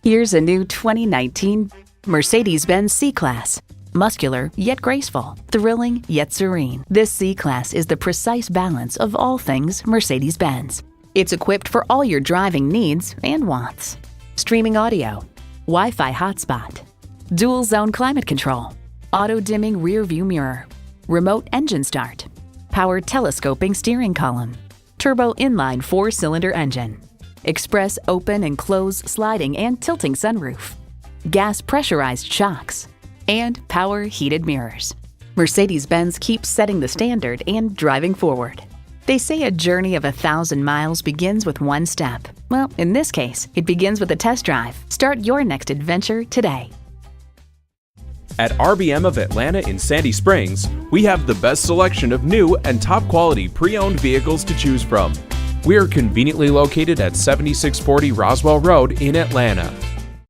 Here's a new 2019 Mercedes-Benz C-Class. Muscular yet graceful, thrilling yet serene. This C-Class is the precise balance of all things Mercedes-Benz. It's equipped for all your driving needs and wants. Streaming audio, Wi-Fi hotspot, dual zone climate control, auto-dimming rear view mirror, remote engine start, power telescoping steering column, turbo inline 4-cylinder engine, express open and close sliding and tilting sunroof, gas pressurized shocks, and power heated mirrors. Mercedes-Benz keeps setting the standard and driving forward. They say a journey of 1,000 miles begins with one step. Well, in this case, it begins with a test drive. Start your next adventure today. At RBM of Atlanta in Sandy Springs, we have the best selection of new and top-quality pre-owned vehicles to choose from. We are conveniently located at 7640 Roswell Road in Atlanta.